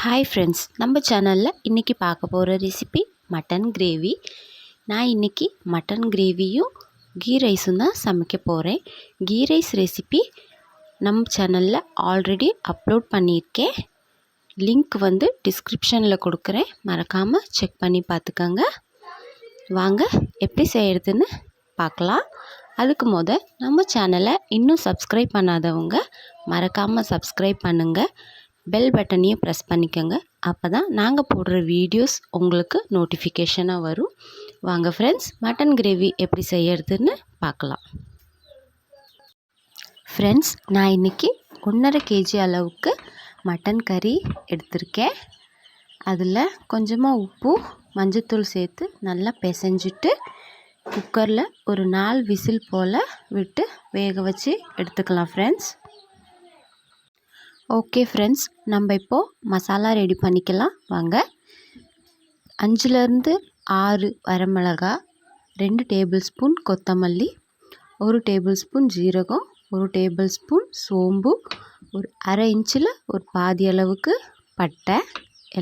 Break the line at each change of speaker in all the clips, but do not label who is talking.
Hi friends, நம்ம சேனலில் இன்றைக்கி பார்க்க போகிற ரெசிபி மட்டன் கிரேவி. நான் இன்றைக்கி மட்டன் கிரேவியும் கீ ரைஸும் தான் சமைக்க போகிறேன். கீ ரைஸ் ரெசிபி நம்ம சேனலில் ஆல்ரெடி அப்லோட் பண்ணியிருக்கேன். லிங்க் டிஸ்கிரிப்ஷனில் கொடுக்குறேன், மறக்காமல் செக் பண்ணி பார்த்துக்கோங்க. வாங்க எப்படி செய்கிறதுன்னு பார்க்கலாம். அதுக்கு நம்ம சேனலை இன்னும் சப்ஸ்கிரைப் பண்ணாதவங்க மறக்காமல் சப்ஸ்கிரைப் பண்ணுங்கள். பெல் பட்டனையும் ப்ரெஸ் பண்ணிக்கோங்க. அப்போ தான் நாங்கள் போடுற வீடியோஸ் உங்களுக்கு நோட்டிஃபிகேஷனாக வரும். வாங்க ஃப்ரெண்ட்ஸ், மட்டன் கிரேவி எப்படி செய்யறதுன்னு பார்க்கலாம். ஃப்ரெண்ட்ஸ், நான் இன்றைக்கி 1.5 kg அளவுக்கு மட்டன் கறி எடுத்திருக்கேன். அதில் கொஞ்சமாக உப்பு மஞ்சத்தூள் சேர்த்து நல்லா பிசைஞ்சிட்டு குக்கரில் ஒரு 4 விசில் போல் விட்டு வேக வச்சு எடுத்துக்கலாம் ஃப்ரெண்ட்ஸ். ஓகே ஃப்ரெண்ட்ஸ், நம்ம இப்போது மசாலா ரெடி பண்ணிக்கலாம். வாங்க. 5லேருந்து 6 வரமிளகா, 2 டேபிள் ஸ்பூன் கொத்தமல்லி, 1 டேபிள் ஸ்பூன் ஜீரகம், 1 டேபிள் ஸ்பூன் சோம்பு, ஒரு அரை இன்ச்சில் ஒரு பாதி அளவுக்கு பட்டை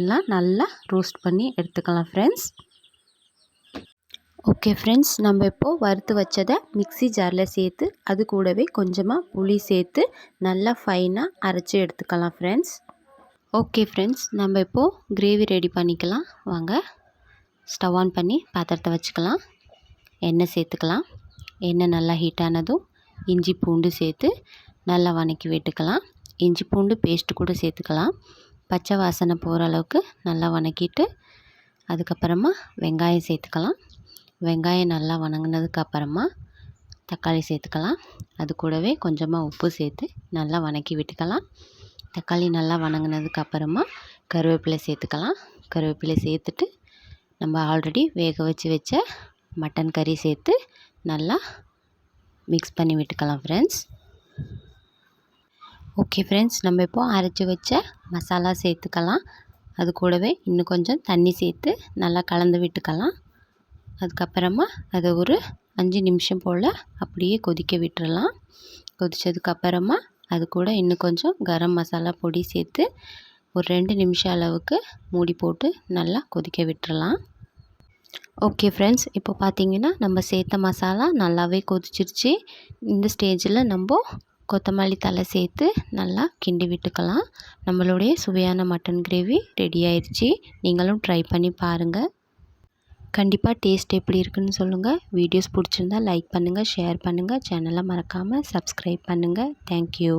எல்லாம் நல்லா ரோஸ்ட் பண்ணி எடுத்துக்கலாம் ஃப்ரெண்ட்ஸ். ஓகே ஃப்ரெண்ட்ஸ், நம்ம இப்போது வறுத்து வச்சதை மிக்ஸி ஜாரில் சேர்த்து அது கூடவே கொஞ்சமாக புளி சேர்த்து நல்லா ஃபைனாக அரைச்சி எடுத்துக்கலாம் ஃப்ரெண்ட்ஸ். ஓகே ஃப்ரெண்ட்ஸ், நம்ம இப்போது கிரேவி ரெடி பண்ணிக்கலாம். வாங்க. ஸ்டவ் ஆன் பண்ணி பாத்திரத்தை வச்சுக்கலாம். எண்ணெய் சேர்த்துக்கலாம். எண்ணெய் நல்லா ஹீட் ஆனதும் இஞ்சி பூண்டு சேர்த்து நல்லா வதக்கி விட்டுக்கலாம். இஞ்சி பூண்டு பேஸ்ட்டு கூட சேர்த்துக்கலாம். பச்சை வாசனை போகிற அளவுக்கு நல்லா வதக்கிட்டு அதுக்கப்புறமா வெங்காயம் சேர்த்துக்கலாம். வெங்காயம் நல்லா வதங்கினதுக்கப்புறமா தக்காளி சேர்த்துக்கலாம். அது கூடவே கொஞ்சமாக உப்பு சேர்த்து நல்லா வதக்கி விட்டுக்கலாம். தக்காளி நல்லா வதங்கினதுக்கப்புறமா கருவேப்பிலை சேர்த்துக்கலாம். கருவேப்பிலை சேர்த்துட்டு நம்ம ஆல்ரெடி வேக வச்ச மட்டன் கறி சேர்த்து நல்லா மிக்ஸ் பண்ணி விட்டுக்கலாம் ஃப்ரெண்ட்ஸ். ஓகே ஃப்ரெண்ட்ஸ், நம்ம இப்போது அரைச்சி வச்ச மசாலா சேர்த்துக்கலாம். அது கூடவே இன்னும் கொஞ்சம் தண்ணி சேர்த்து நல்லா கலந்து விட்டுக்கலாம். அதுக்கப்புறமா அதை ஒரு 5 நிமிஷம் போல் அப்படியே கொதிக்க விட்டுறலாம். கொதித்ததுக்கப்புறமா அது கூட இன்னும் கொஞ்சம் கரம் மசாலா பொடி சேர்த்து ஒரு 2 நிமிஷம் அளவுக்கு மூடி போட்டு நல்லா கொதிக்க விட்டுறலாம். ஓகே ஃப்ரெண்ட்ஸ், இப்போ பார்த்திங்கன்னா நம்ம சேர்த்த மசாலா நல்லாவே கொதிச்சிருச்சு. இந்த ஸ்டேஜில் நம்ம கொத்தமல்லி தழை சேர்த்து நல்லா கிண்டி விட்டுக்கலாம். நம்மளுடைய சுவையான மட்டன் கிரேவி ரெடி ஆயிடுச்சு. நீங்களும் ட்ரை பண்ணி பாருங்கள். கண்டிப்பாக டேஸ்ட் எப்படி இருக்குன்னு சொல்லுங்கள். வீடியோஸ் பிடிச்சிருந்தால் லைக் பண்ணுங்கள், ஷேர் பண்ணுங்கள். சேனலை மறக்காமல் சப்ஸ்கிரைப் பண்ணுங்கள். தேங்க்யூ.